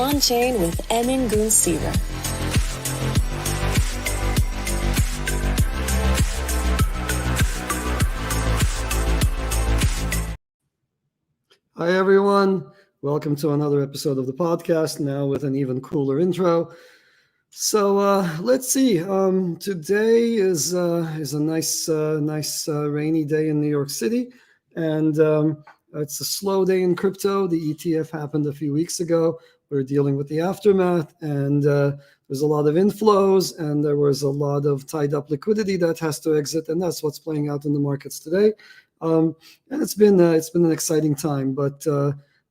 OnChain with Emin Gün Sirer. Hi, everyone. Welcome to another episode of the podcast, now with an even cooler intro. So let's see. Today is a nice rainy day in New York City, and it's a slow day in crypto. The ETF happened a few weeks ago. We're dealing with the aftermath, and there's a lot of inflows, and there was a lot of tied up liquidity that has to exit, and that's what's playing out in the markets today. And it's been an exciting time, but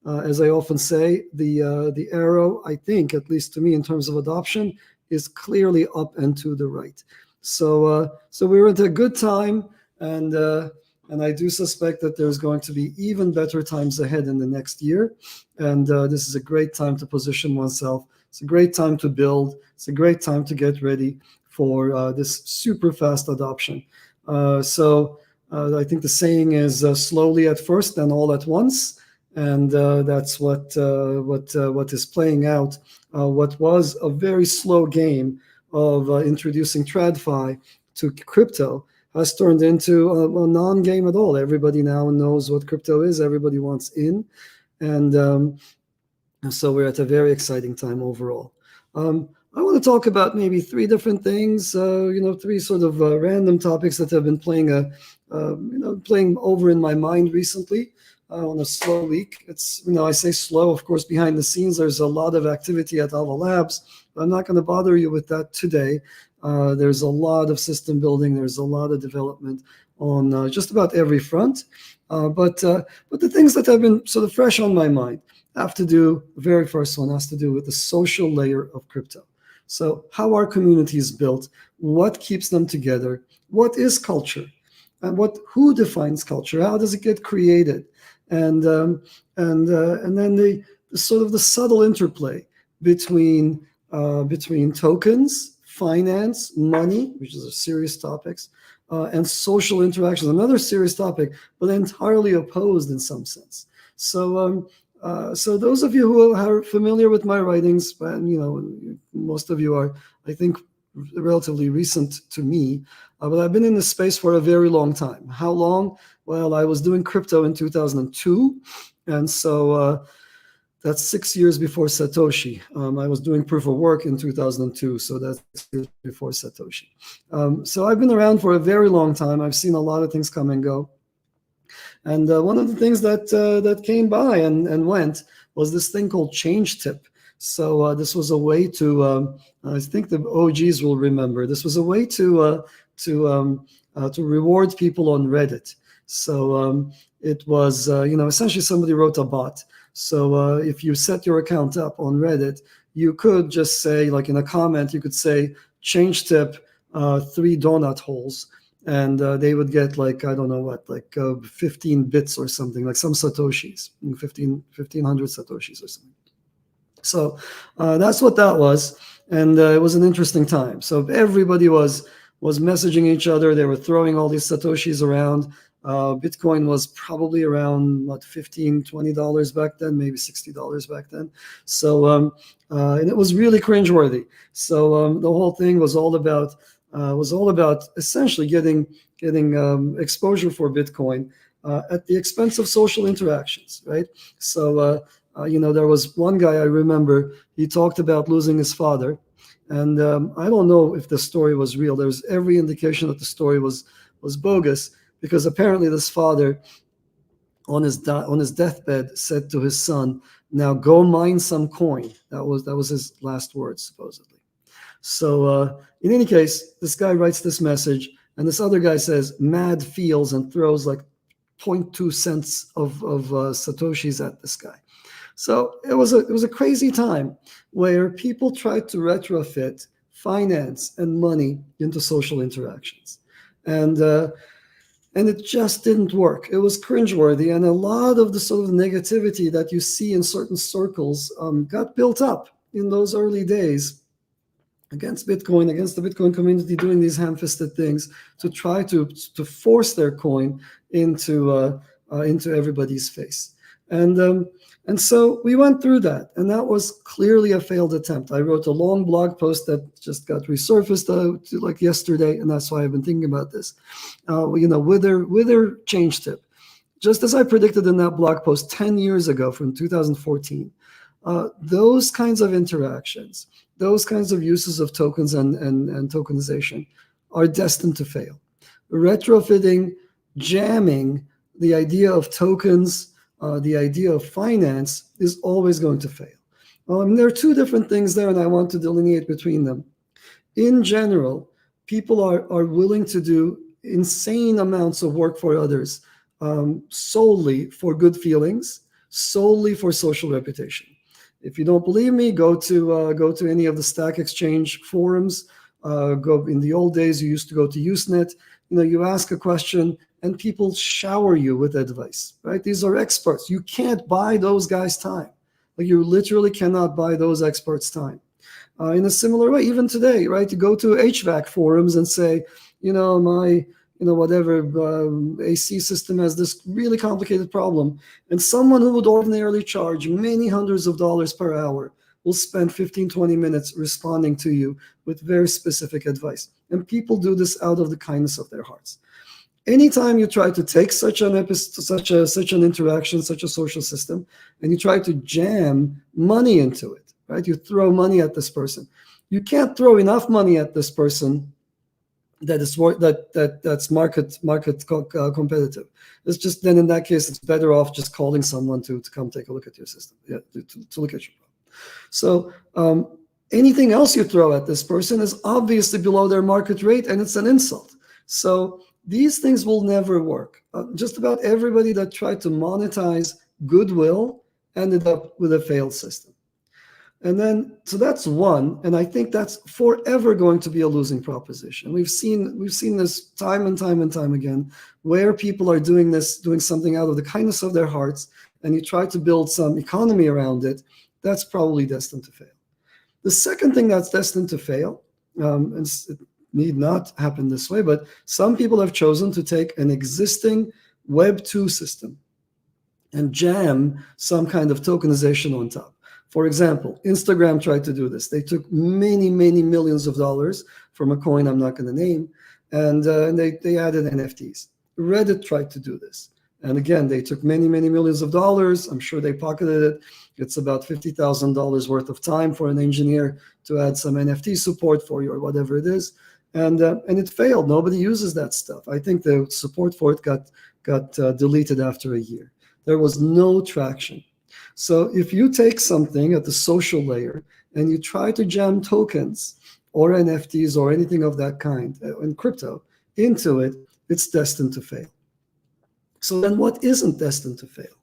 as I often say, the arrow, I think, at least to me, in terms of adoption, is clearly up and to the right. So we're at a good time, and I do suspect that there's going to be even better times ahead in the next year. And this is a great time to position oneself. It's a great time to build. It's a great time to get ready for this super fast adoption. I think the saying is slowly at first, then all at once, and that's what is playing out. What was a very slow game of introducing TradFi to crypto has turned into a non-game at all. Everybody now knows what crypto is. Everybody wants in, and so we're at a very exciting time overall. I want to talk about maybe three different things, three sort of random topics that have been playing over in my mind recently on a slow week. It's, I say slow, of course, behind the scenes, there's a lot of activity at Alva Labs, but I'm not going to bother you with that today. There's a lot of system building. There's a lot of development on just about every front. But the things that have been sort of fresh on my mind the very first one has to do with the social layer of crypto. So how are communities built? What keeps them together? What is culture? And who defines culture? How does it get created? And then the sort of the subtle interplay between tokens, finance, money, which is a serious topics, and social interactions, another serious topic, but entirely opposed in some sense. So those of you who are familiar with my writings, and most of you are, I think, relatively recent to me, but I've been in this space for a very long time. How long? Well, I was doing crypto in 2002, and so that's 6 years before Satoshi. I was doing proof of work in 2002, so that's 6 years before Satoshi. So I've been around for a very long time. I've seen a lot of things come and go. And one of the things that came by and went was this thing called change tip. So this was a way to, I think the OGs will remember, this was a way to reward people on Reddit. So it was, essentially somebody wrote a bot. So if you set your account up on Reddit, you could just say, like in a comment, you could say, change tip 3 donut holes. And they would get 15 bits or something, like some Satoshis, 1,500 Satoshis or something. So that's what that was. And it was an interesting time. So everybody was messaging each other. They were throwing all these Satoshis around. Bitcoin was probably around, $15, $20 back then, maybe $60 back then. So, and it was really cringeworthy. So the whole thing was all about essentially getting exposure for Bitcoin at the expense of social interactions, right? So there was one guy I remember. He talked about losing his father, and I don't know if the story was real. There was every indication that the story was bogus, because apparently this father, on his deathbed, said to his son, "Now go mine some coin." That was his last words, supposedly. So in any case, this guy writes this message, and this other guy says mad feels and throws 0.2 cents of Satoshis at this guy. So it was a crazy time where people tried to retrofit finance and money into social interactions, and it just didn't work. It was cringeworthy, and a lot of the sort of negativity that you see in certain circles got built up in those early days against Bitcoin, against the Bitcoin community, doing these ham-fisted things to try to force their coin into everybody's face. And so we went through that, and that was clearly a failed attempt. I wrote a long blog post that just got resurfaced like yesterday, and that's why I've been thinking about this. Wither change tip. Just as I predicted in that blog post 10 years ago from 2014, those kinds of interactions, those kinds of uses of tokens and tokenization are destined to fail. Retrofitting, jamming the idea of tokens, the idea of finance is always going to fail. There are two different things there, and I want to delineate between them. In general, people are willing to do insane amounts of work for others solely for good feelings, solely for social reputation. If you don't believe me, go to any of the Stack Exchange forums. Go in the old days, you used to go to Usenet. You ask a question, and people shower you with advice. Right? These are experts. You can't buy those guys' time. Like, you literally cannot buy those experts' time. In a similar way, even today, right? You go to HVAC forums and say, my AC system has this really complicated problem, and someone who would ordinarily charge many hundreds of dollars per hour will spend 15-20 minutes responding to you with very specific advice. And people do this out of the kindness of their hearts. Anytime you try to take such an interaction, such a social system, and you try to jam money into it, right? You throw money at this person. You can't throw enough money at this person that's market competitive. It's just, then in that case, it's better off just calling someone to come take a look at your system, to look at your problem. So anything else you throw at this person is obviously below their market rate, and it's an insult. So these things will never work. Just about everybody that tried to monetize goodwill ended up with a failed system. And then, so that's one, and I think that's forever going to be a losing proposition. We've seen this time and time and time again, where people are doing something out of the kindness of their hearts, and you try to build some economy around it. That's probably destined to fail. The second thing that's destined to fail, and it need not happen this way, but some people have chosen to take an existing Web 2 system and jam some kind of tokenization on top. For example, Instagram tried to do this. They took many, many millions of dollars from a coin I'm not going to name, and they added NFTs. Reddit tried to do this. And again, they took many, many millions of dollars. I'm sure they pocketed it. It's about $50,000 worth of time for an engineer to add some NFT support for you or whatever it is. And it failed. Nobody uses that stuff. I think the support for it got deleted after a year. There was no traction. So if you take something at the social layer and you try to jam tokens or NFTs or anything of that kind in crypto into it, it's destined to fail. So then what isn't destined to fail?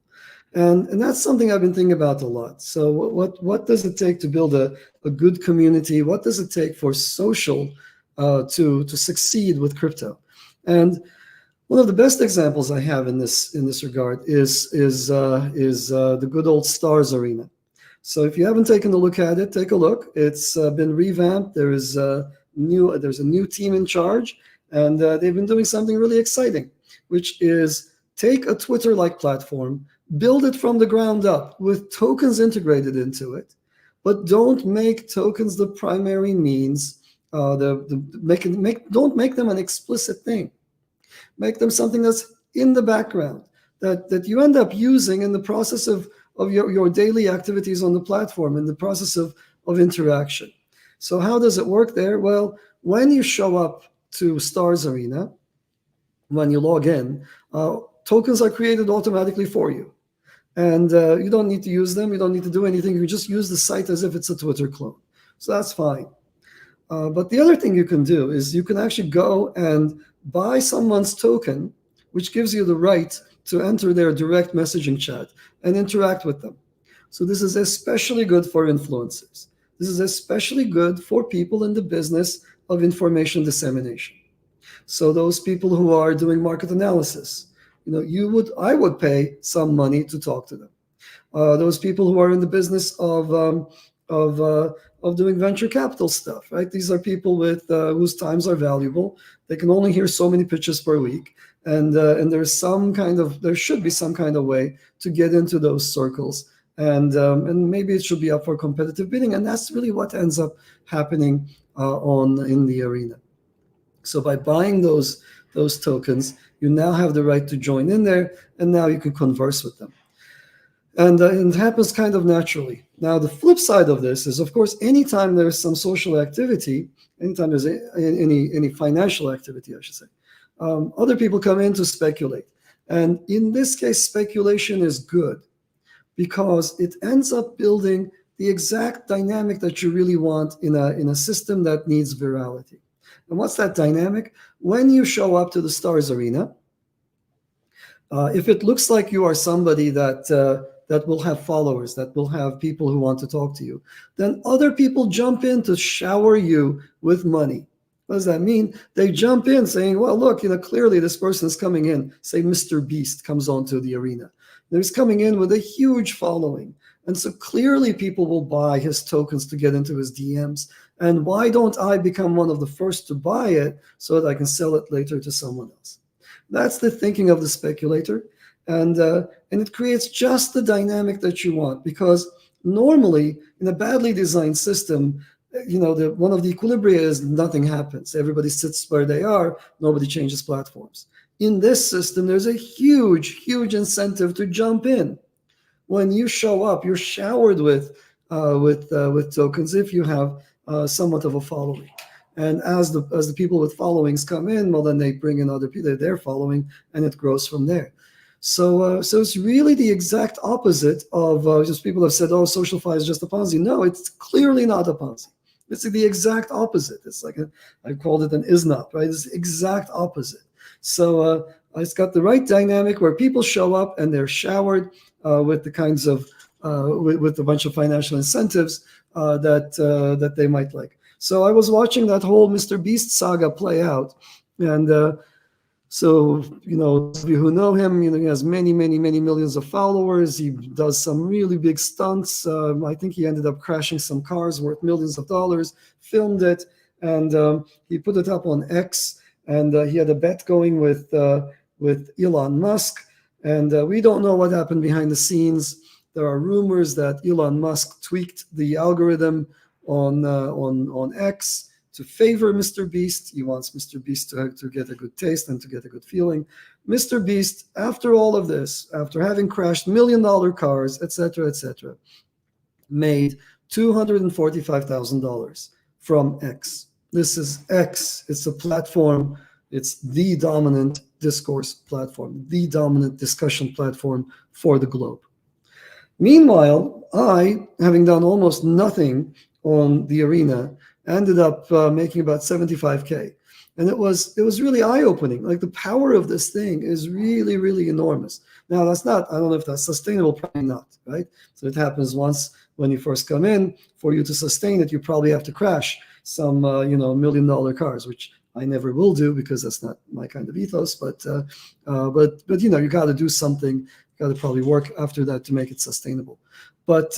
And that's something I've been thinking about a lot. So what does it take to build a good community? What does it take for social to succeed with crypto? And one of the best examples I have in this regard is the good old Stars Arena. So if you haven't taken a look at it, take a look. It's been revamped. There's a new team in charge, and they've been doing something really exciting, which is take a Twitter-like platform, build it from the ground up with tokens integrated into it, but don't make tokens the primary means. Don't make them an explicit thing. Make them something that's in the background that you end up using in the process of your daily activities on the platform, in the process of interaction. So how does it work there? Well, when you show up to Stars Arena, when you log in, tokens are created automatically for you. And you don't need to use them. You don't need to do anything. You just use the site as if it's a Twitter clone. So that's fine. But the other thing you can do is you can actually go and buy someone's token, which gives you the right to enter their direct messaging chat and interact with them. So this is especially good for influencers. This is especially good for people in the business of information dissemination. So those people who are doing market analysis, I would pay some money to talk to them. Those people who are in the business of doing venture capital stuff, right? These are people with whose times are valuable. They can only hear so many pitches per week, and there should be some kind of way to get into those circles, and maybe it should be up for competitive bidding, and that's really what ends up happening in the arena. So by buying those tokens, you now have the right to join in there, and now you can converse with them. And it happens kind of naturally. Now, the flip side of this is, of course, anytime there's some social activity, anytime there's any financial activity, I should say, other people come in to speculate. And in this case, speculation is good because it ends up building the exact dynamic that you really want in a system that needs virality. And what's that dynamic? When you show up to the Stars Arena, if it looks like you are somebody that will have followers, that will have people who want to talk to you, then other people jump in to shower you with money. What does that mean? They jump in saying, well, look, clearly this person is coming in. Say Mr. Beast comes onto the arena. He's coming in with a huge following. And so clearly people will buy his tokens to get into his DMs. And why don't I become one of the first to buy it so that I can sell it later to someone else? That's the thinking of the speculator. And it creates just the dynamic that you want, because normally in a badly designed system, one of the equilibria is nothing happens. Everybody sits where they are. Nobody changes platforms. In this system, there's a huge, huge incentive to jump in. When you show up, you're showered with tokens if you have somewhat of a following. And as the people with followings come in, well, then they bring in other people, they're following, and it grows from there. So it's really the exact opposite of just people have said, oh, SocialFi is just a Ponzi. No, it's clearly not a Ponzi. It's the exact opposite. It's like I called it an ISNOP, right? It's the exact opposite. So it's got the right dynamic where people show up and they're showered with the kinds of with a bunch of financial incentives that they might like. So I was watching that whole Mr. Beast saga play out, and so those of you who know him, he has many, many, many millions of followers. He does some really big stunts. I think he ended up crashing some cars worth millions of dollars. Filmed it, and he put it up on X. And he had a bet going with Elon Musk, and we don't know what happened behind the scenes. There are rumors that Elon Musk tweaked the algorithm on X to favor Mr. Beast. He wants Mr. Beast to get a good taste and to get a good feeling. Mr. Beast, after all of this, after having crashed $1 million cars, etc., made $245,000 from X. This is X. It's a platform. It's the dominant discourse platform, the dominant discussion platform for the globe. Meanwhile, I, having done almost nothing on the arena, ended up making about 75K. And it was really eye-opening. Like, the power of this thing is really, really enormous. Now, that's not, I don't know if that's sustainable, probably not, right? So it happens once when you first come in. For you to sustain it, you probably have to crash some $1 million cars, which I never will do because that's not my kind of ethos. But you got to do something. You got to probably work after that to make it sustainable. But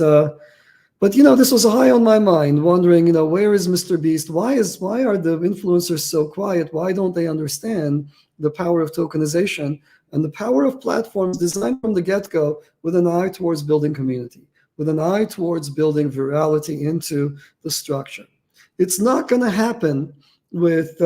this was high on my mind, wondering, where is Mr. Beast? Why are the influencers so quiet? Why don't they understand the power of tokenization and the power of platforms designed from the get-go with an eye towards building community, with an eye towards building virality into the structure? It's not going to happen with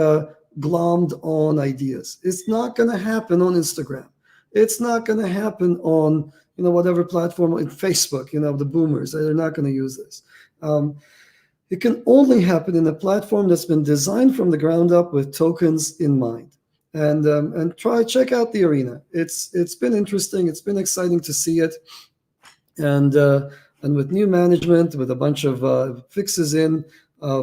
glommed on ideas. It's not going to happen on Instagram. It's not going to happen on whatever platform, in Facebook, the boomers, they're not going to use this. It can only happen in a platform that's been designed from the ground up with tokens in mind. And check out the arena. It's been interesting. It's been exciting to see it. And with new management, with a bunch of fixes in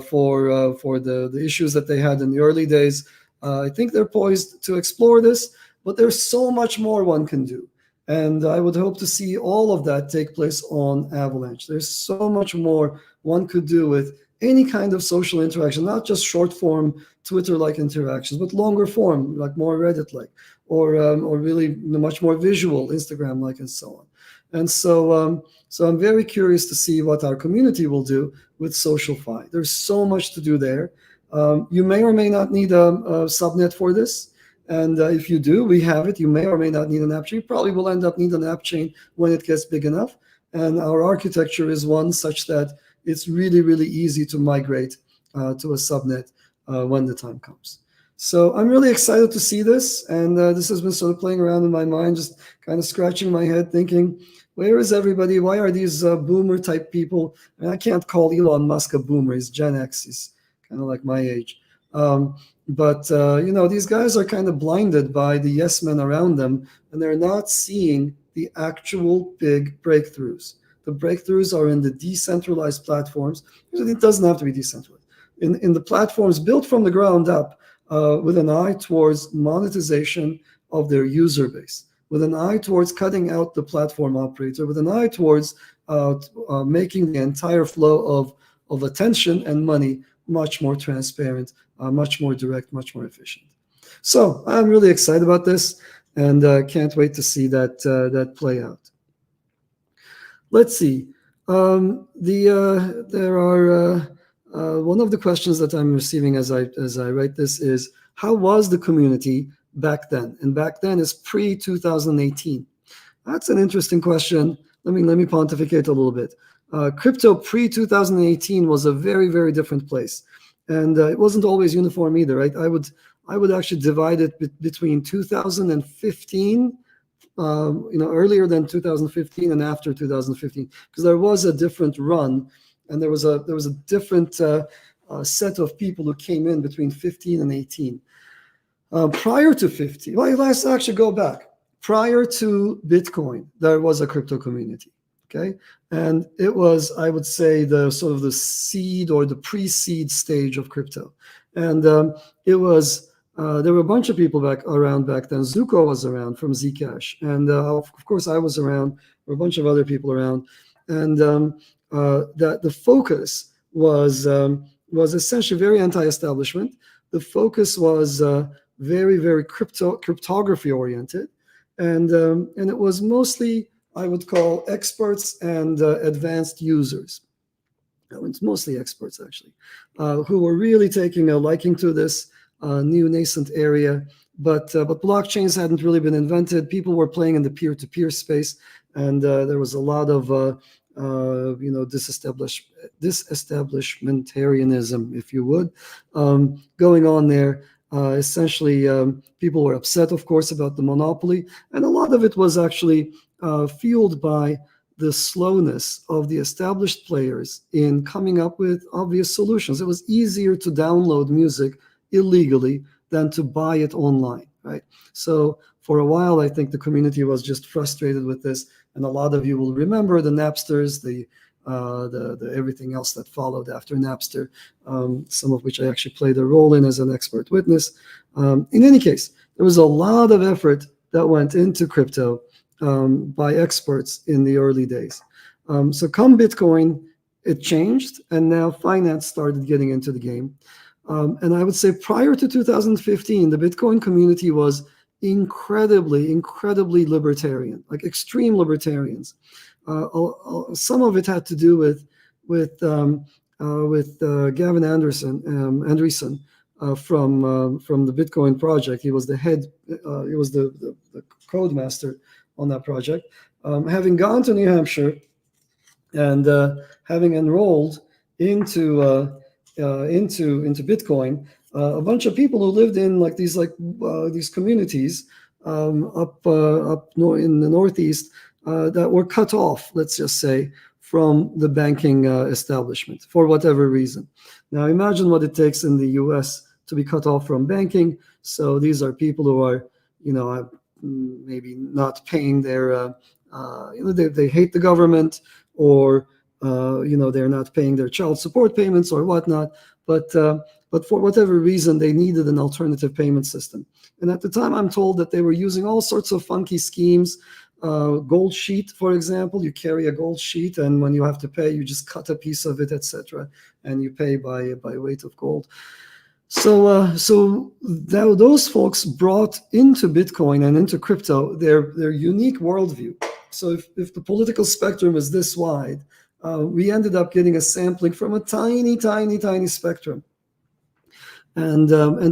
for the issues that they had in the early days, I think they're poised to explore this, but there's so much more one can do. And I would hope to see all of that take place on Avalanche. There's so much more one could do with any kind of social interaction, not just short form Twitter-like interactions, but longer form, like more Reddit-like, or really much more visual Instagram-like, and so on. And so I'm very curious to see what our community will do with SocialFi. There's so much to do there. You may or may not need a subnet for this. And if you do, we have it. You may or may not need an app chain. You probably will end up needing an app chain when it gets big enough. And our architecture is one such that it's really, really easy to migrate to a subnet when the time comes. So I'm really excited to see this. And this has been sort of playing around in my mind, just kind of scratching my head thinking, where is everybody? Why are these boomer type people? And I can't call Elon Musk a boomer. He's Gen X. He's kind of like my age. But these guys are kind of blinded by the yes men around them, and they're not seeing the actual big breakthroughs. The breakthroughs are in the decentralized platforms. It doesn't have to be decentralized. In the platforms built from the ground up with an eye towards monetization of their user base, with an eye towards cutting out the platform operator, with an eye towards making the entire flow of attention and money much more transparent, much more direct, much more efficient. So I'm really excited about this, and can't wait to see that play out. Let's see. There are one of the questions that I'm receiving as I write this is, how was the community back then? And back then is pre-2018. That's an interesting question. Let me pontificate a little bit. Crypto pre-2018 was a very, very different place. And it wasn't always uniform either, right? I would actually divide it between 2015, earlier than 2015 and after 2015, because there was a different run, and there was a different set of people who came in between 15 and 18. Prior to 15, well, let's actually go back. Prior to Bitcoin, there was a crypto community. Okay, and it was, I would say, the sort of the seed or the pre-seed stage of crypto, and it was there were a bunch of people around back then. Zuko was around from Zcash, and of course I was around. There were a bunch of other people around, and that the focus was essentially very anti-establishment. The focus was very, very cryptography oriented, and it was mostly, I would call, experts and advanced users. It's mostly experts, actually, who were really taking a liking to this new nascent area. But blockchains hadn't really been invented. People were playing in the peer-to-peer space, and there was a lot of disestablishmentarianism, if you would, going on there. Essentially, people were upset, of course, about the monopoly, and a lot of it was actually fueled by the slowness of the established players in coming up with obvious solutions. It was easier to download music illegally than to buy it online, right? So for a while, I think the community was just frustrated with this, and a lot of you will remember the Napsters, the everything else that followed after Napster, some of which I actually played a role in as an expert witness. In any case, there was a lot of effort that went into crypto by experts in the early days. So come Bitcoin, it changed, and now finance started getting into the game. And I would say prior to 2015, the Bitcoin community was incredibly libertarian, like extreme libertarians. Some of it had to do with Gavin Andresen from the Bitcoin project. He was the head, he was the code master on that project. Having gone to New Hampshire and having enrolled into Bitcoin, a bunch of people who lived in these communities up in the Northeast that were cut off, let's just say, from the banking establishment for whatever reason. Now imagine what it takes in the U.S. to be cut off from banking. So these are people who are, maybe not paying their, they hate the government, or they're not paying their child support payments or whatnot. But for whatever reason, they needed an alternative payment system. And at the time, I'm told that they were using all sorts of funky schemes. Gold sheet, for example, you carry a gold sheet, and when you have to pay, you just cut a piece of it, etc., and you pay by weight of gold. So those folks brought into Bitcoin and into crypto their unique worldview. So if the political spectrum is this wide, we ended up getting a sampling from a tiny spectrum. And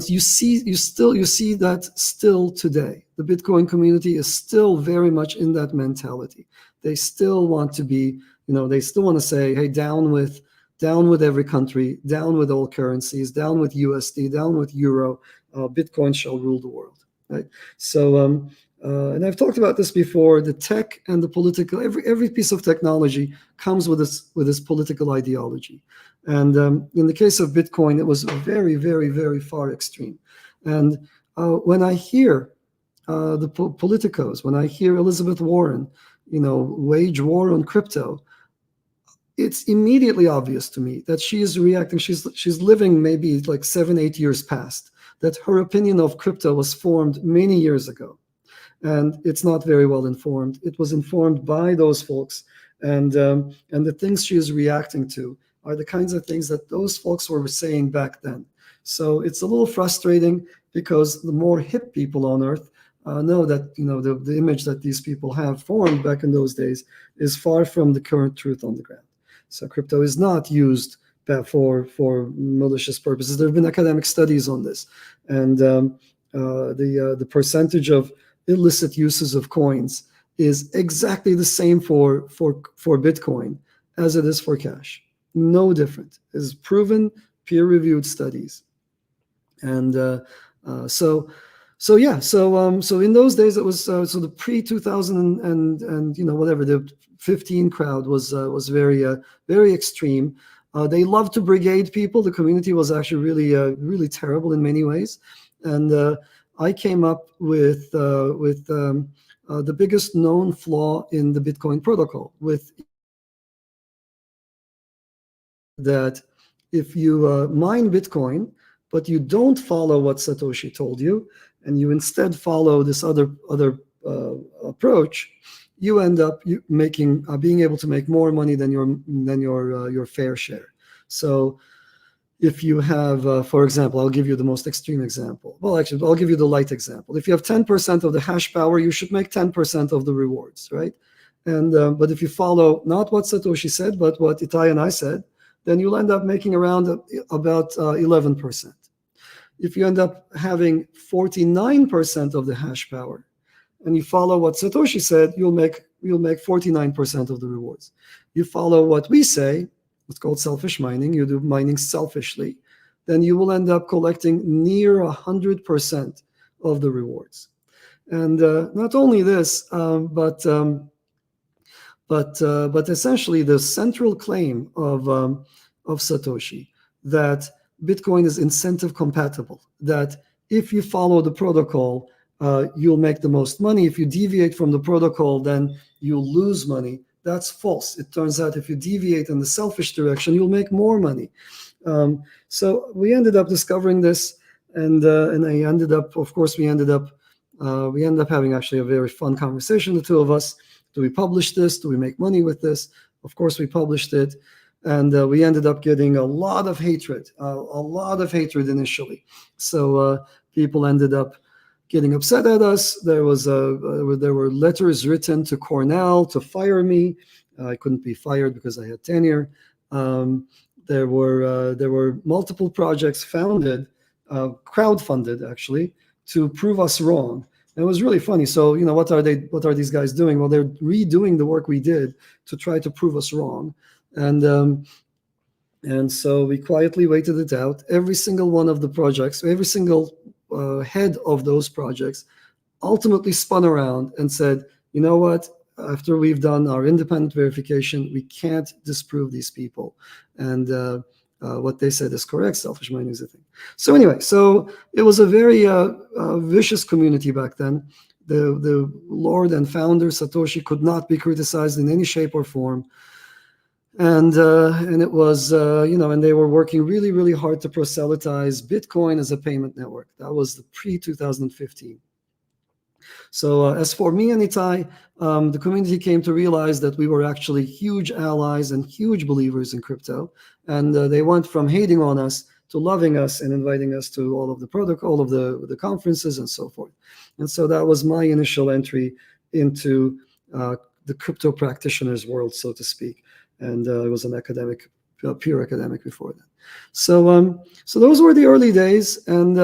you see that still today. The Bitcoin community is still very much in that mentality. They still want to be, they still want to say, hey, down with every country, down with all currencies, down with USD, down with Euro. Bitcoin shall rule the world, right? So, and I've talked about this before. The tech and the political, every piece of technology comes with this political ideology. And in the case of Bitcoin, it was very, very, very far extreme. And when I hear the politicos, when I hear Elizabeth Warren, wage war on crypto, it's immediately obvious to me that she is reacting. She's living maybe like 7-8 years past, that her opinion of crypto was formed many years ago. And it's not very well informed. It was informed by those folks. And the things she is reacting to are the kinds of things that those folks were saying back then. So it's a little frustrating, because the more hip people on earth know that the image that these people have formed back in those days is far from the current truth on the ground. So crypto is not used for malicious purposes. There have been academic studies on this, and the percentage of illicit uses of coins is exactly the same for Bitcoin as it is for cash. No different. It is proven, peer-reviewed studies. And so in those days, it was so the pre-2000 and whatever, the 15 crowd was very extreme. They loved to brigade people. The community was actually really terrible in many ways. And I came up with the biggest known flaw in the Bitcoin protocol, with that if you mine Bitcoin, but you don't follow what Satoshi told you, and you instead follow this other approach, you end up being able to make more money than your fair share. So if you have, for example, I'll give you the most extreme example. Well, actually, I'll give you the light example. If you have 10% of the hash power, you should make 10% of the rewards, right? And but if you follow not what Satoshi said, but what Itai and I said, then you'll end up making around about 11%. If you end up having 49% of the hash power, and you follow what Satoshi said, you'll make 49% of the rewards. You follow what we say, it's called selfish mining, you do mining selfishly, then you will end up collecting near 100% of the rewards. And not only this, but essentially the central claim of Satoshi, that Bitcoin is incentive compatible, that if you follow the protocol, you'll make the most money. If you deviate from the protocol, then you'll lose money. That's false. It turns out if you deviate in the selfish direction, you'll make more money. So we ended up discovering this, and I ended up, of course, we ended up having actually a very fun conversation, the two of us. Do we publish this? Do we make money with this? Of course, we published it. And we ended up getting a lot of hatred initially. So people ended up getting upset at us. There were letters written to Cornell to fire me. I couldn't be fired because I had tenure. There were multiple projects founded, crowdfunded actually, to prove us wrong. And it was really funny. So what are these guys doing? Well, they're redoing the work we did to try to prove us wrong. And so we quietly waited it out. Every single one of the projects, every single head of those projects ultimately spun around and said, you know what, after we've done our independent verification, we can't disprove these people. And what they said is correct, selfish mining is a thing. So anyway, so it was a very vicious community back then. The Lord and founder, Satoshi, could not be criticized in any shape or form. And it was, and they were working really, really hard to proselytize Bitcoin as a payment network. That was the pre-2015. So as for me and Itai, the community came to realize that we were actually huge allies and huge believers in crypto. And they went from hating on us to loving us and inviting us to all of the protocol, of the conferences and so forth. And so that was my initial entry into the crypto practitioners world, so to speak. And I was an academic, pure academic before that. So those were the early days, and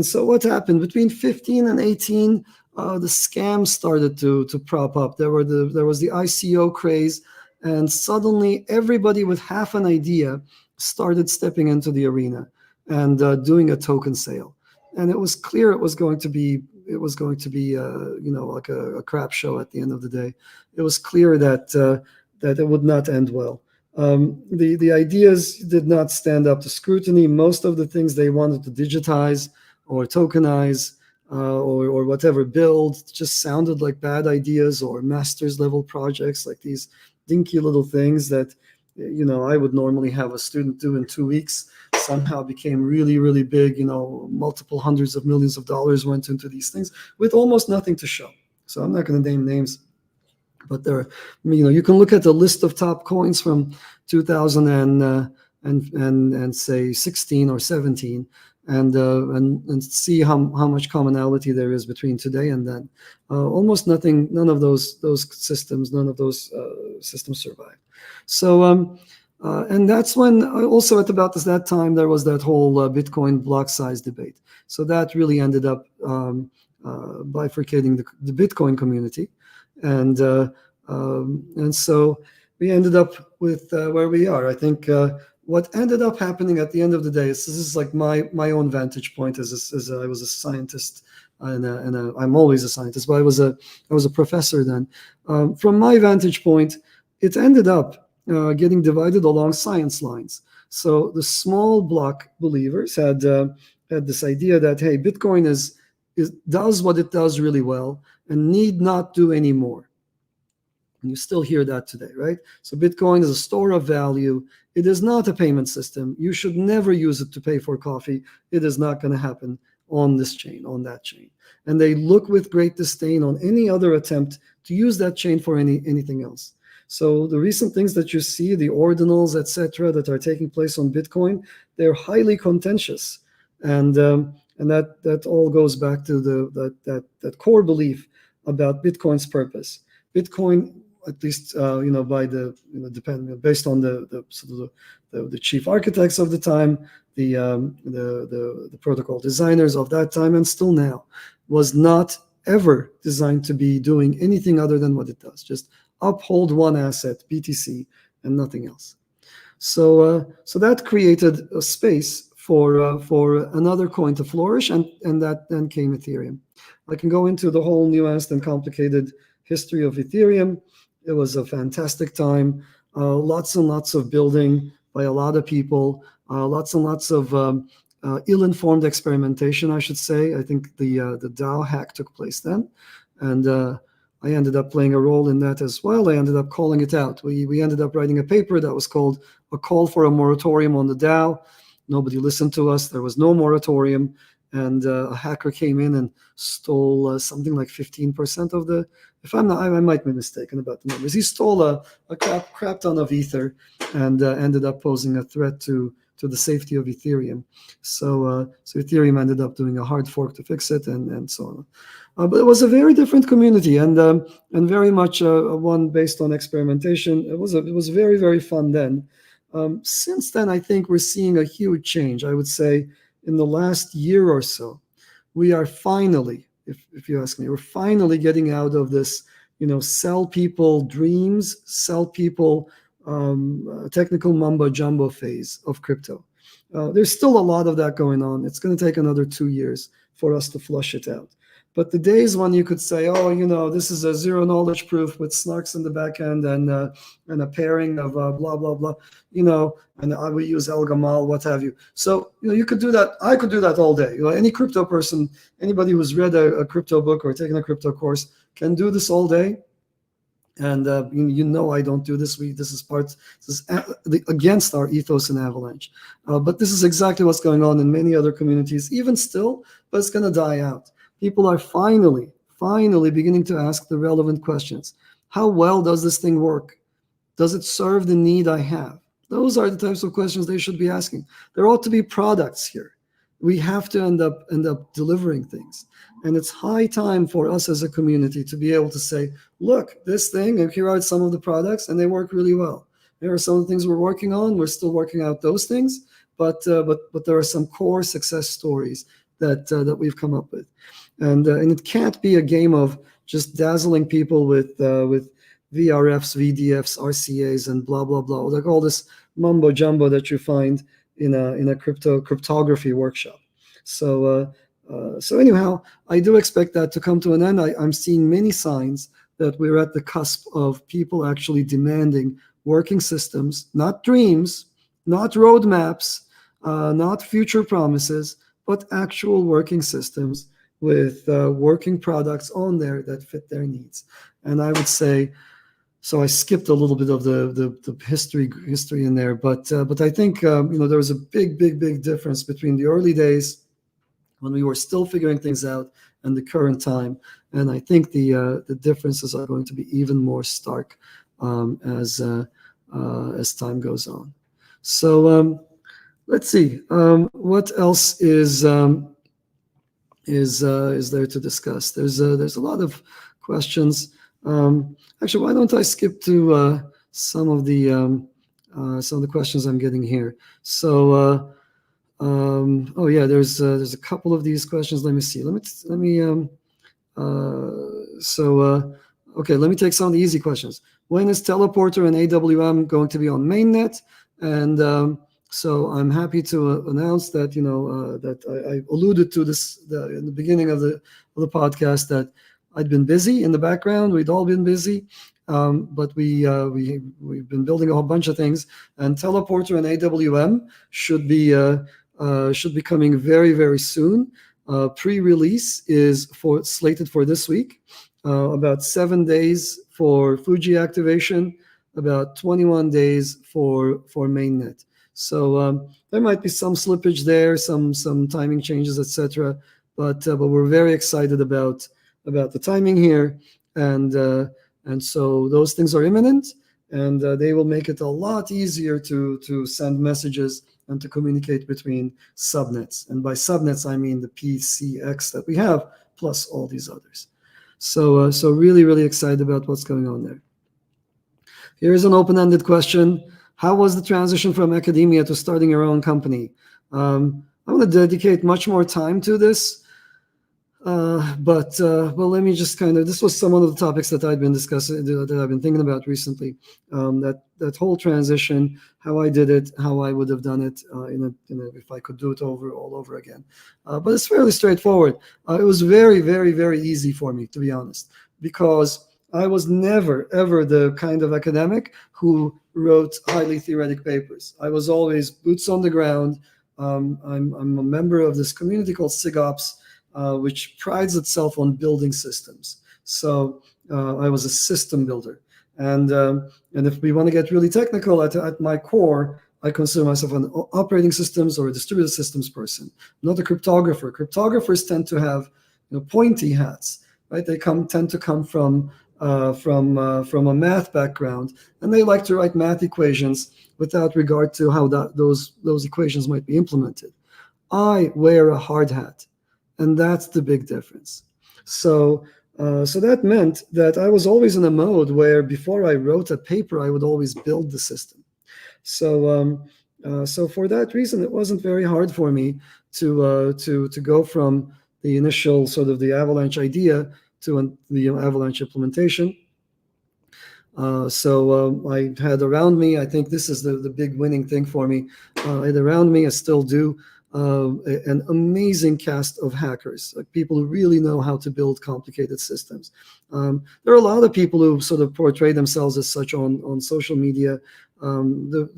so what happened between 15 and 18? The scams started to prop up. There was the ICO craze, and suddenly everybody with half an idea started stepping into the arena and doing a token sale. And it was clear it was going to be like a crap show at the end of the day. It was clear that it would not end well. The ideas did not stand up to scrutiny. Most of the things they wanted to digitize or tokenize or whatever build just sounded like bad ideas or master's level projects, like these dinky little things that I would normally have a student do in 2 weeks. Somehow became really, really big. Multiple hundreds of millions of dollars went into these things with almost nothing to show. So I'm not going to name names, but you can look at the list of top coins from 2000 and say 16 or 17, and see how much commonality there is between today and then. Almost nothing. None of those systems survived. So and that's when also at about that time there was that whole Bitcoin block size debate. So that really ended up bifurcating the Bitcoin community, and so we ended up with where we are. I think what ended up happening at the end of the day, this is like my own vantage point as I was a scientist, and I'm always a scientist, but I was a professor then. From my vantage point, it ended up getting divided along science lines. So the small block believers had this idea that, hey, Bitcoin does what it does really well and need not do any more. And you still hear that today, right? So Bitcoin is a store of value. It is not a payment system. You should never use it to pay for coffee. It is not going to happen on this chain, on that chain. And they look with great disdain on any other attempt to use that chain for anything else. So the recent things that you see, the ordinals, etc., that are taking place on Bitcoin, they're highly contentious, and that all goes back to that core belief about Bitcoin's purpose. Bitcoin, at least by based on the chief architects of the time, the protocol designers of that time, and still now, was not ever designed to be doing anything other than what it does. Just uphold one asset, BTC, and nothing else. So that created a space for another coin to flourish, and that then came Ethereum. I can go into the whole nuanced and complicated history of Ethereum. It was a fantastic time. Lots and lots of building by a lot of people. Lots and lots of ill-informed experimentation, I should say. I think the DAO hack took place then, and I ended up playing a role in that as well. I ended up calling it out. We ended up writing a paper that was called A Call for a Moratorium on the DAO. Nobody listened to us. There was no moratorium. And a hacker came in and stole something like 15% of the, if I'm not, I might be mistaken about the numbers. He stole a crap ton of Ether and ended up posing a threat to the safety of Ethereum. So Ethereum ended up doing a hard fork to fix it, and so on. But it was a very different community, and very much one based on experimentation. It was very, very fun then. Since then, I think we're seeing a huge change. I would say in the last year or so, we are finally, if you ask me, we're finally getting out of this, sell people dreams, sell people technical mumbo jumbo phase of crypto. There's still a lot of that going on. It's going to take another 2 years for us to flush it out. But the days when you could say, oh, this is a zero knowledge proof with snarks in the back end and a pairing of blah, blah, blah, and I will use El Gamal, what have you. So, you could do that. I could do that all day. Any crypto person, anybody who's read a crypto book or taken a crypto course can do this all day. And I don't do this. This is against our ethos in Avalanche. But this is exactly what's going on in many other communities, even still, but it's going to die out. People are finally beginning to ask the relevant questions. How well does this thing work? Does it serve the need I have? Those are the types of questions they should be asking. There ought to be products here. We have to end up delivering things. And it's high time for us as a community to be able to say, look, this thing, and here are some of the products, and they work really well. There are some of the things we're working on. We're still working out those things, but there are some core success stories that we've come up with, and it can't be a game of just dazzling people with VRFs, VDFs, RCAs, and blah blah blah, like all this mumbo jumbo that you find in a cryptography workshop. So anyhow, I do expect that to come to an end. I'm seeing many signs that we're at the cusp of people actually demanding working systems, not dreams, not roadmaps, not future promises, but actual working systems with working products on there that fit their needs. And I would say, so I skipped a little bit of the history in there, but I think there was a big difference between the early days when we were still figuring things out and the current time. And I think the differences are going to be even more stark as time goes on. So let's see, what else is there to discuss? There's a lot of questions. Actually, why don't I skip to some of the questions I'm getting here? So. Oh yeah, there's a couple of these questions. Let me see. Okay, let me take some of the easy questions. When is Teleporter and AWM going to be on mainnet? And so I'm happy to announce that that I alluded to this in the beginning of the podcast, that I'd been busy in the background. We'd all been busy, but we've been building a whole bunch of things, and Teleporter and AWM should be coming very, very soon. Pre-release is slated for this week. About 7 days for Fuji activation, about 21 days for mainnet. So there might be some slippage there, some timing changes, etc. But we're very excited about the timing here, and so those things are imminent, and they will make it a lot easier to send messages and to communicate between subnets. And by subnets, I mean the PCX that we have, plus all these others. So really, really excited about what's going on there. Here's an open-ended question. How was the transition from academia to starting your own company? I'm going to dedicate much more time to this. But let me just this was some of the topics that I've been discussing, that I've been thinking about recently. That whole transition, how I did it, how I would have done it if I could do it all over again. But it's fairly straightforward. It was very, very, very easy for me, to be honest, because I was never, ever the kind of academic who wrote highly theoretic papers. I was always boots on the ground. I'm a member of this community called SIGOPS, which prides itself on building systems. So I was a system builder. And if we want to get really technical, at my core, I consider myself an operating systems or a distributed systems person, not a cryptographer. Cryptographers tend to have pointy hats, right? They tend to come from a math background, and they like to write math equations without regard to how those equations might be implemented. I wear a hard hat, and that's the big difference. So that meant that I was always in a mode where before I wrote a paper, I would always build the system. So for that reason, it wasn't very hard for me to go from the initial sort of the Avalanche idea to the Avalanche implementation. So I had around me, I think this is the big winning thing for me. I had around me, I still do, an amazing cast of hackers, like people who really know how to build complicated systems. There are a lot of people who sort of portray themselves as such on social media. The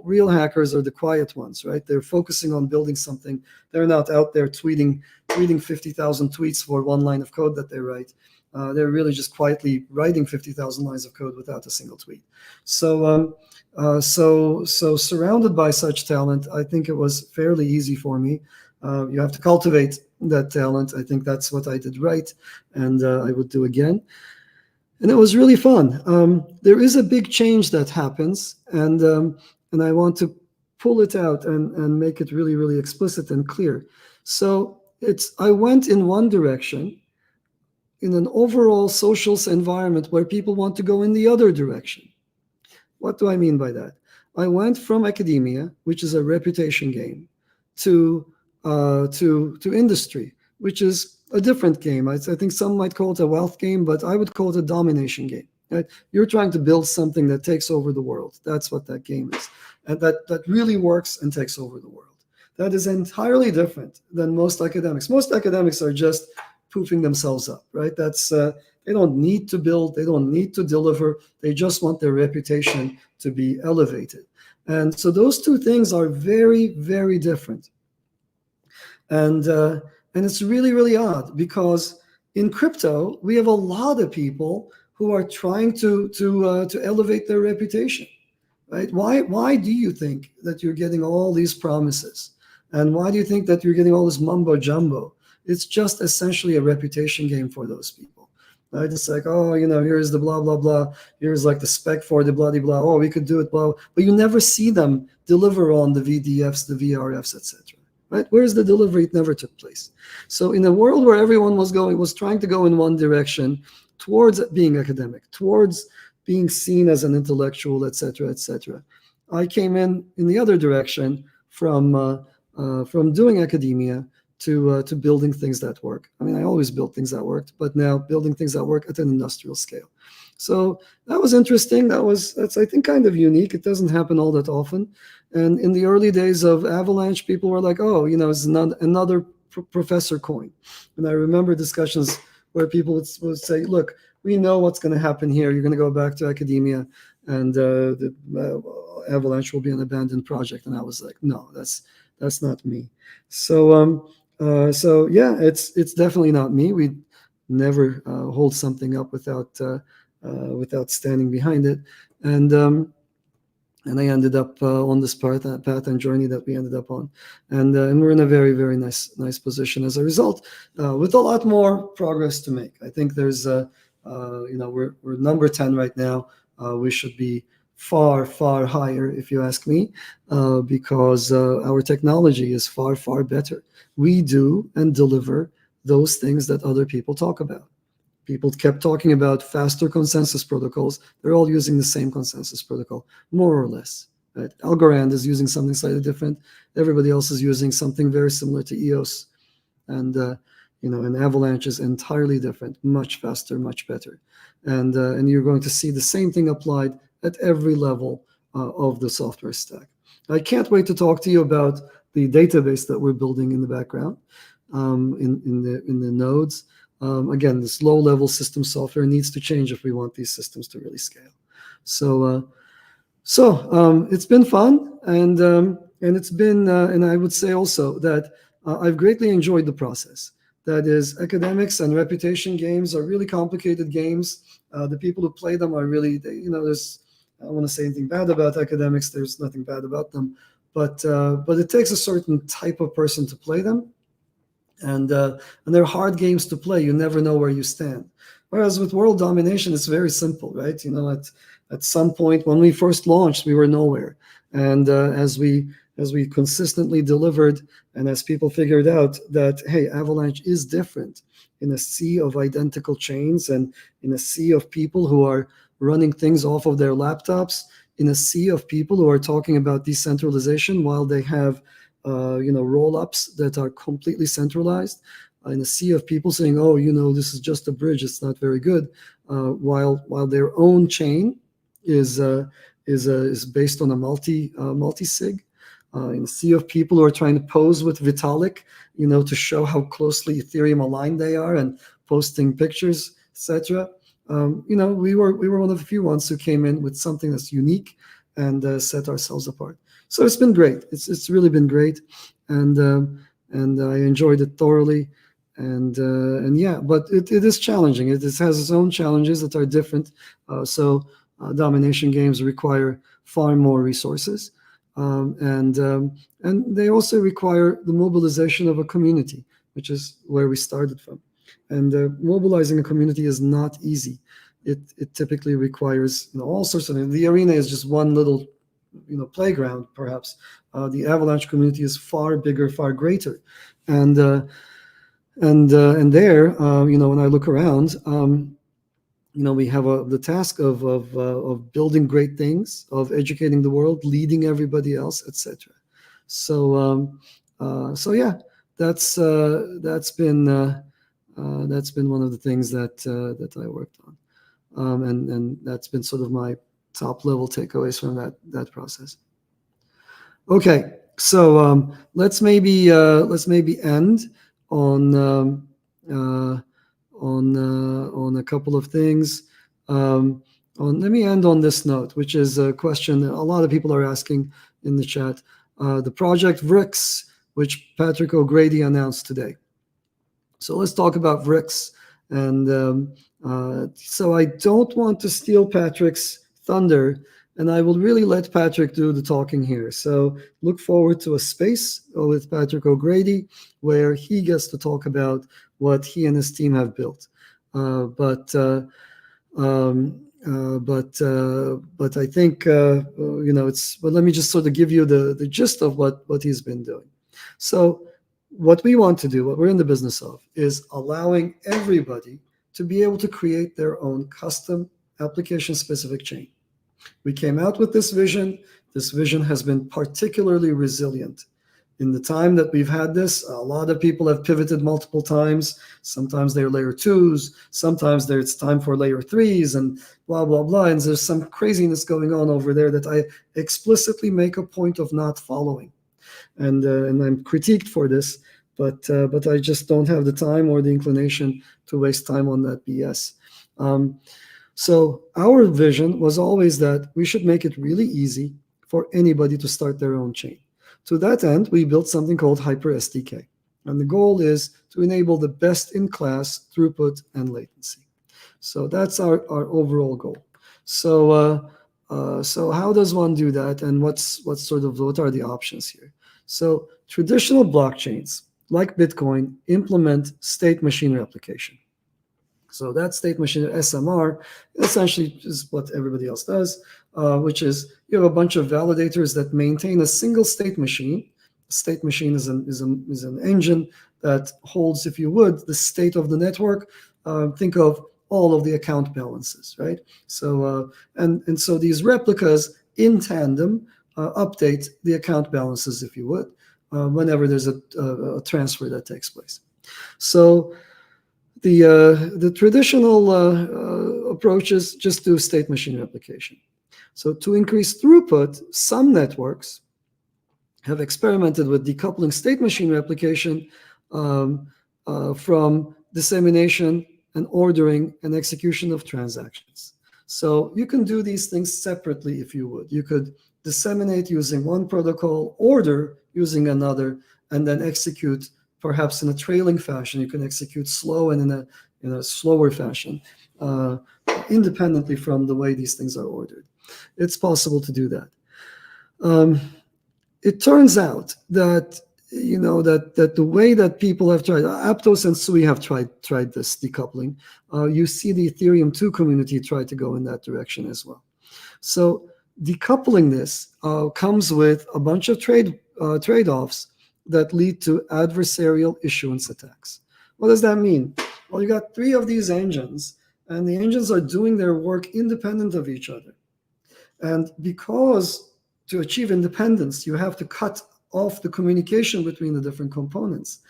real hackers are the quiet ones, right? They're focusing on building something. They're not out there tweeting 50,000 tweets for one line of code that they write. They're really just quietly writing 50,000 lines of code without a single tweet. So surrounded by such talent, I think it was fairly easy for me. You have to cultivate that talent. I think that's what I did right, and I would do again. And it was really fun. There is a big change that happens, and I want to pull it out and make it really, really explicit and clear. So I went in one direction in an overall social environment where people want to go in the other direction. What do I mean by that? I went from academia, which is a reputation game, to industry, which is a different game. I think some might call it a wealth game, but I would call it a domination game. Right? You're trying to build something that takes over the world. That's what that game is, and that really works and takes over the world. That is entirely different than most academics. Most academics are just poofing themselves up, right? That's they don't need to build, they don't need to deliver, they just want their reputation to be elevated. And so those two things are very, very different. And it's really, really odd, because in crypto we have a lot of people who are trying to elevate their reputation, right? Why do you think that you're getting all these promises? And why do you think that you're getting all this mumbo jumbo? It's just essentially a reputation game for those people, right? It's like, oh, here's the blah, blah, blah. Here's like the spec for the bloody blah. Oh, we could do it, blah. But you never see them deliver on the VDFs, the VRFs, etc. Right? Where's the delivery? It never took place. So in a world where everyone was trying to go in one direction towards being academic, towards being seen as an intellectual, etc., etc., I came in the other direction from doing academia to building things that work. I mean, I always built things that worked, but now building things that work at an industrial scale. So that was interesting. That's I think kind of unique. It doesn't happen all that often. And in the early days of Avalanche, people were like, oh, it's another professor coin. And I remember discussions where people would say, look, we know what's going to happen here. You're going to go back to academia, and the Avalanche will be an abandoned project. And I was like, no, that's not me. So yeah, it's definitely not me. We never hold something up without standing behind it. And I ended up on this path and journey that we ended up on, and we're in a very, very nice position as a result, with a lot more progress to make. I think there's we're number 10 right now. We should be far, far higher, if you ask me, because our technology is far, far better. We do and deliver those things that other people talk about. People kept talking about faster consensus protocols. They're all using the same consensus protocol, more or less. Right? Algorand is using something slightly different. Everybody else is using something very similar to EOS. And and Avalanche is entirely different, much faster, much better. And you're going to see the same thing applied at every level of the software stack. I can't wait to talk to you about the database that we're building in the background, in the nodes. Again, this low-level system software needs to change if we want these systems to really scale. So it's been fun, and it's been, and I would say also that I've greatly enjoyed the process. That is, academics and reputation games are really complicated games. The people who play them are really, I don't want to say anything bad about academics. There's nothing bad about them, but it takes a certain type of person to play them. And they're hard games to play. You never know where you stand. Whereas with world domination, it's very simple, right? At some point when we first launched, we were nowhere. And as we consistently delivered, and as people figured out that, hey, Avalanche is different in a sea of identical chains, and in a sea of people who are running things off of their laptops, in a sea of people who are talking about decentralization while they have roll-ups that are completely centralized, in a sea of people saying, oh, this is just a bridge, it's not very good, while their own chain is based on a multi-sig, in a sea of people who are trying to pose with Vitalik, to show how closely Ethereum aligned they are, and posting pictures, etc. We were one of the few ones who came in with something that's unique and set ourselves apart. So it's been great. It's really been great, and I enjoyed it thoroughly, and yeah. But it is challenging. It has its own challenges that are different. So domination games require far more resources, and they also require the mobilization of a community, which is where we started from. And mobilizing a community is not easy. It typically requires all sorts of. The arena is just one little playground, perhaps. The Avalanche community is far bigger, far greater, and there, when I look around, we have the task of building great things, of educating the world, leading everybody else, etc. So yeah, that's been one of the things that I worked on, and that's been sort of my top level takeaways from that process. Okay, so let's maybe end on on a couple of things. Let me end on this note, which is a question that a lot of people are asking in the chat. The project Vicks, which Patrick O'Grady announced today. So let's talk about Vicks. And so I don't want to steal Patrick's thunder, and I will really let Patrick do the talking here. So look forward to a space with Patrick O'Grady where he gets to talk about what he and his team have built. But I think it's. But let me just sort of give you the gist of what he's been doing. So what we want to do, what we're in the business of, is allowing everybody to be able to create their own custom application-specific chain. We came out with this vision. This vision has been particularly resilient. In the time that we've had this, a lot of people have pivoted multiple times. Sometimes they're layer 2s, sometimes it's time for layer 3s, and blah, blah, blah. And there's some craziness going on over there that I explicitly make a point of not following. And I'm critiqued for this, but I just don't have the time or the inclination to waste time on that BS. So our vision was always that we should make it really easy for anybody to start their own chain. To that end, we built something called Hyper SDK. And the goal is to enable the best-in-class throughput and latency. So that's our overall goal. So how does one do that, and what are the options here? So traditional blockchains, like Bitcoin, implement state machine replication. So that state machine, SMR, essentially is what everybody else does, which is you have a bunch of validators that maintain a single state machine. State machine is an engine that holds, if you would, the state of the network. Think of all of the account balances, right? So and so these replicas in tandem update the account balances, if you would, whenever there's a transfer that takes place. So the traditional approaches just do state machine replication. So to increase throughput, some networks have experimented with decoupling state machine replication from dissemination and ordering and execution of transactions. So you can do these things separately if you would. You could disseminate using one protocol, order using another, and then execute perhaps in a trailing fashion. You can execute slow and in a slower fashion, independently from the way these things are ordered. It's possible to do that. It turns out that that the way that people have tried, Aptos and Sui have tried this decoupling. You see the Ethereum 2 community try to go in that direction as well. So decoupling this comes with a bunch of trade-offs that lead to adversarial issuance attacks. What does that mean? Well, you got 3 of these engines, and the engines are doing their work independent of each other. And because to achieve independence, you have to cut off the communication between the different components,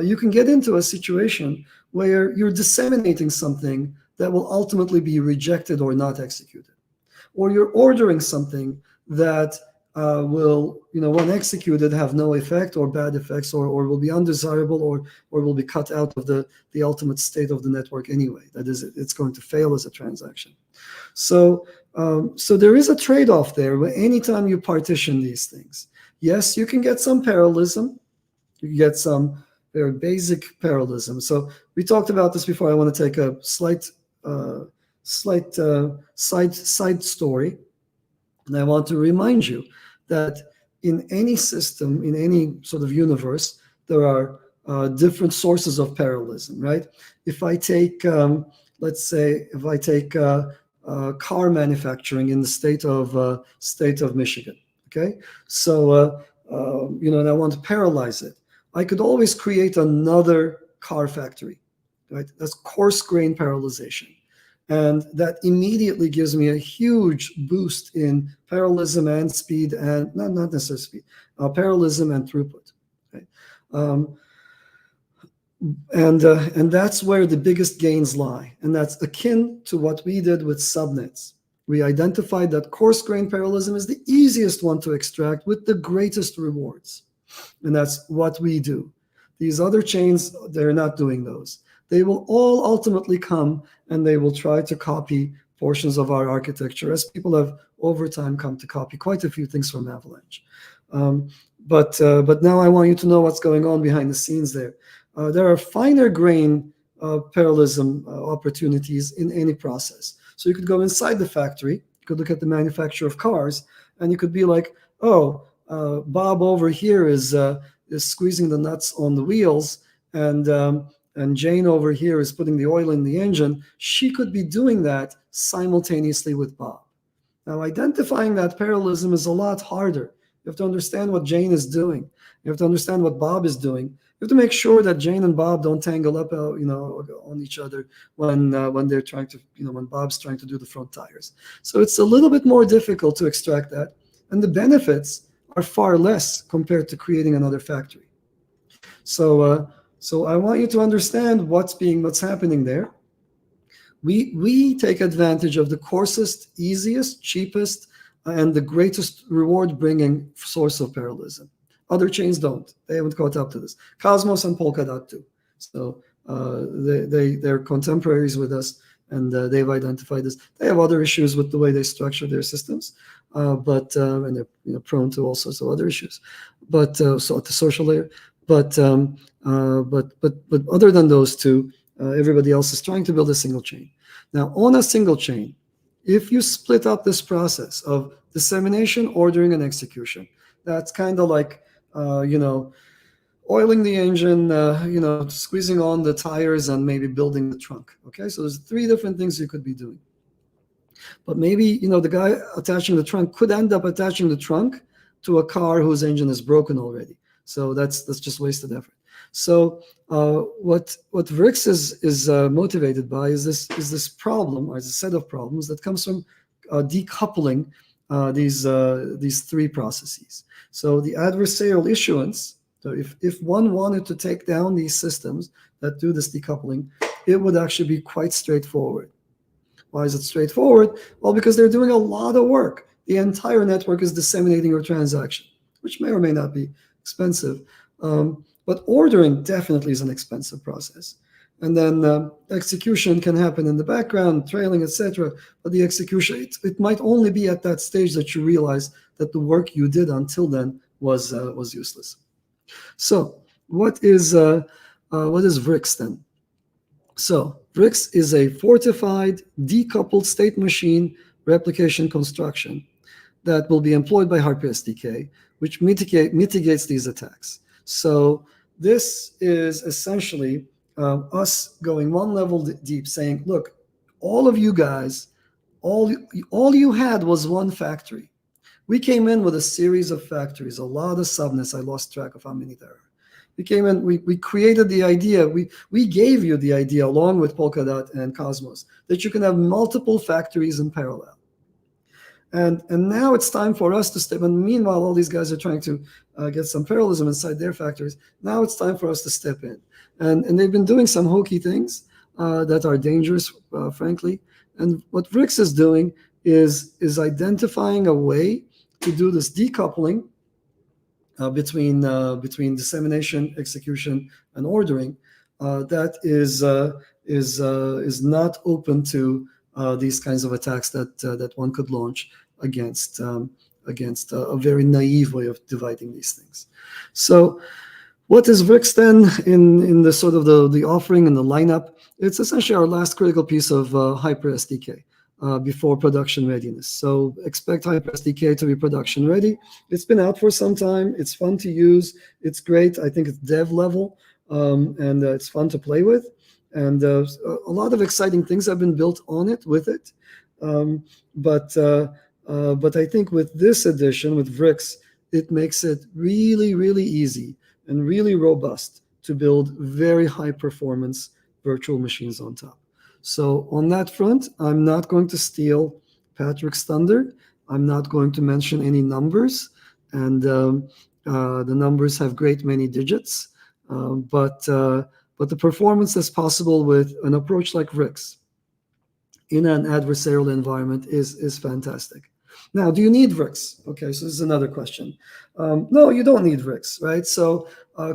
you can get into a situation where you're disseminating something that will ultimately be rejected or not executed. Or you're ordering something that will, when executed, have no effect or bad effects, or will be undesirable, or will be cut out of the ultimate state of the network anyway. That is, it's going to fail as a transaction. So there is a trade-off there where anytime you partition these things, yes, you can get some parallelism. You can get some very basic parallelism. So we talked about this before. I want to take a slight side story. And I want to remind you that in any system, in any sort of universe, there are different sources of parallelism, right? If I take, let's say, car manufacturing in the state of Michigan, okay? So, and I want to parallelize it. I could always create another car factory, right? That's coarse grain parallelization. And that immediately gives me a huge boost in parallelism and speed, and not necessarily speed, parallelism and throughput. Okay? And that's where the biggest gains lie. And that's akin to what we did with subnets. We identified that coarse-grained parallelism is the easiest one to extract with the greatest rewards. And that's what we do. These other chains, they're not doing those. They will all ultimately come and they will try to copy portions of our architecture, as people have over time come to copy quite a few things from Avalanche. But now I want you to know what's going on behind the scenes there. There are finer grain parallelism opportunities in any process. So you could go inside the factory, you could look at the manufacture of cars, and you could be like, oh, Bob over here is squeezing the nuts on the wheels, and Jane over here is putting the oil in the engine. She could be doing that simultaneously with Bob. Now, identifying that parallelism is a lot harder. You have to understand what Jane is doing. You have to understand what Bob is doing. You have to make sure that Jane and Bob don't tangle up, on each other when they're trying to, when Bob's trying to do the front tires. So it's a little bit more difficult to extract that, and the benefits are far less compared to creating another factory. So I want you to understand what's happening there. We take advantage of the coarsest, easiest, cheapest, and the greatest reward-bringing source of parallelism. Other chains don't. They haven't caught up to this. Cosmos and Polkadot do. So they're contemporaries with us, and they've identified this. They have other issues with the way they structure their systems, and they're prone to all sorts of other issues. But so at the social layer. But other than those two, everybody else is trying to build a single chain. Now, on a single chain, if you split up this process of dissemination, ordering, and execution, that's kind of like, oiling the engine, squeezing on the tires, and maybe building the trunk. Okay, so there's 3 different things you could be doing. But maybe, the guy attaching the trunk could end up attaching the trunk to a car whose engine is broken already. So that's just wasted effort. So what Vicks is motivated by is this problem, or is a set of problems that comes from decoupling these 3 processes. So the adversarial issuance. So if one wanted to take down these systems that do this decoupling, it would actually be quite straightforward. Why is it straightforward? Well, because they're doing a lot of work. The entire network is disseminating your transaction, which may or may not be expensive. But ordering definitely is an expensive process. And then execution can happen in the background, trailing, etc. But the execution, it might only be at that stage that you realize that the work you did until then was useless. So what is Vicks then? So Vicks is a fortified, decoupled state machine replication construction that will be employed by HyperSDK, which mitigates these attacks. So this is essentially us going one level deep, saying, look, all of you guys, all you had was one factory. We came in with a series of factories, a lot of subnets. I lost track of how many there are. We came in, we created the idea, we gave you the idea along with Polkadot and Cosmos that you can have multiple factories in parallel. And now it's time for us to step in. Meanwhile, all these guys are trying to get some parallelism inside their factories. Now it's time for us to step in. And they've been doing some hokey things that are dangerous, frankly. And what Vicks is doing is identifying a way to do this decoupling between dissemination, execution, and ordering that is not open to these kinds of attacks that one could launch against a very naive way of dividing these things. So what is Vicks then in the sort of the offering and the lineup? It's essentially our last critical piece of HyperSDK before production readiness. So expect HyperSDK to be production ready. It's been out for some time. It's fun to use. It's great. I think it's dev level, and it's fun to play with. And a lot of exciting things have been built on it, with it. But I think with this edition, with Vicks, it makes it really, really easy and really robust to build very high performance virtual machines on top. So on that front, I'm not going to steal Patrick's thunder. I'm not going to mention any numbers, and the numbers have great many digits, but the performance that's possible with an approach like Vicks in an adversarial environment is fantastic. Now, do you need Vicks? Okay, so this is another question. No, you don't need Vicks, right? So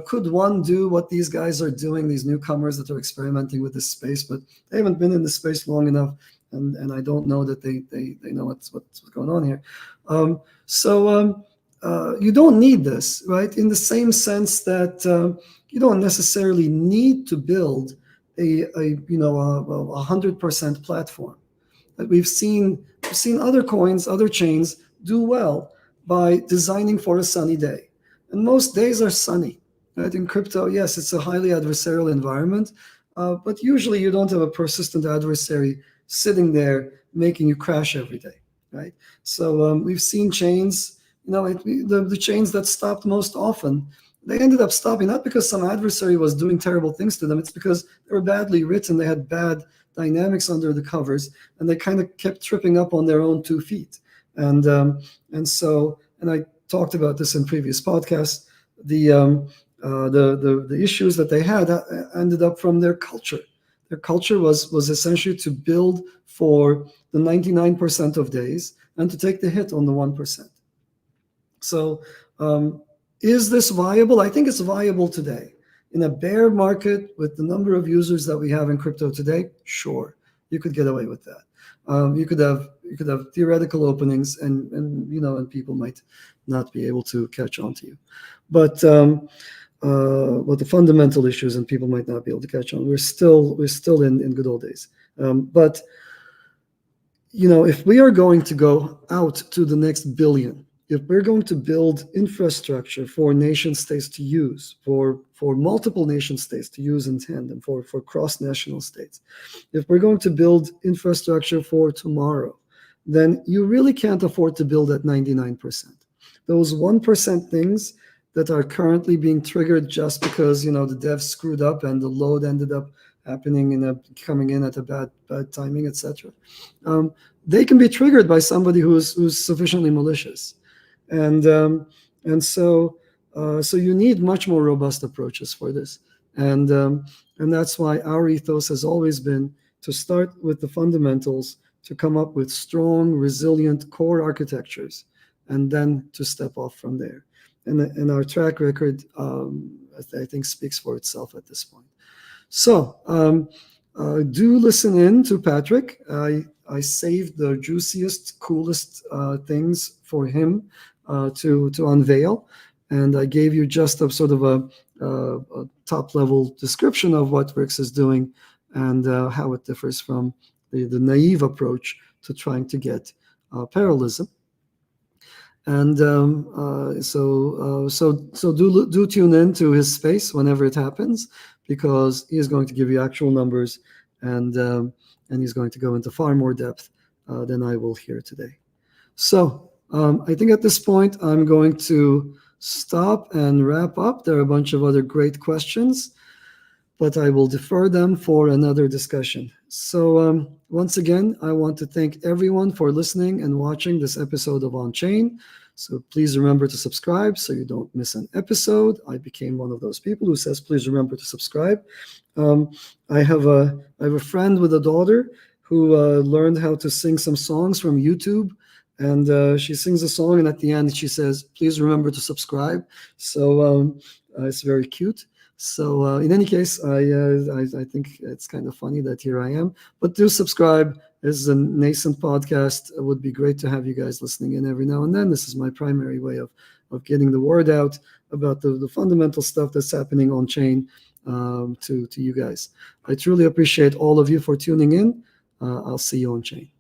could one do what these guys are doing, these newcomers that are experimenting with this space, but they haven't been in the space long enough, and I don't know that they know what's going on here. You don't need this, right? In the same sense that you don't necessarily need to build a 100% platform. We've seen other coins, other chains do well by designing for a sunny day, and most days are sunny. Right? In crypto, yes, it's a highly adversarial environment, but usually you don't have a persistent adversary sitting there making you crash every day, right? So we've seen chains, the chains that stopped most often, they ended up stopping not because some adversary was doing terrible things to them. It's because they were badly written. They had bad dynamics under the covers, and they kind of kept tripping up on their own 2 feet. And I talked about this in previous podcasts. The issues that they had ended up from their culture. Their culture was essentially to build for the 99% of days and to take the hit on the 1%. So is this viable? I think it's viable today. In a bear market with the number of users that we have in crypto today, sure, you could get away with that. You could have theoretical openings, and people might not be able to catch on to you. But the fundamental issues, and people might not be able to catch on. We're still in good old days. But if we are going to go out to the next billion, if we're going to build infrastructure for nation states to use, for multiple nation states to use in tandem, for cross-national states, if we're going to build infrastructure for tomorrow, then you really can't afford to build at 99%. Those 1% things that are currently being triggered just because the devs screwed up and the load ended up happening coming in at a bad timing, etc. They can be triggered by somebody who's sufficiently malicious. And so you need much more robust approaches for this, and that's why our ethos has always been to start with the fundamentals, to come up with strong, resilient core architectures, and then to step off from there. And our track record, I think, speaks for itself at this point. So do listen in to Patrick. I saved the juiciest, coolest things for him to unveil, and I gave you just a sort of a top-level description of what Vicks is doing and how it differs from the naive approach to trying to get parallelism. And so do tune in to his space whenever it happens, because he is going to give you actual numbers, and he's going to go into far more depth than I will here today. So I think at this point I'm going to stop and wrap up. There are a bunch of other great questions, but I will defer them for another discussion. So once again, I want to thank everyone for listening and watching this episode of OnChain. So please remember to subscribe so you don't miss an episode. I became one of those people who says, please remember to subscribe. I have a friend with a daughter who learned how to sing some songs from YouTube. And she sings a song, and at the end she says, please remember to subscribe. So it's very cute. So in any case, I think it's kind of funny that here I am. But do subscribe. This is a nascent podcast. It would be great to have you guys listening in every now and then. This is my primary way of getting the word out about the fundamental stuff that's happening on chain to you guys. I truly appreciate all of you for tuning in. I'll see you on chain.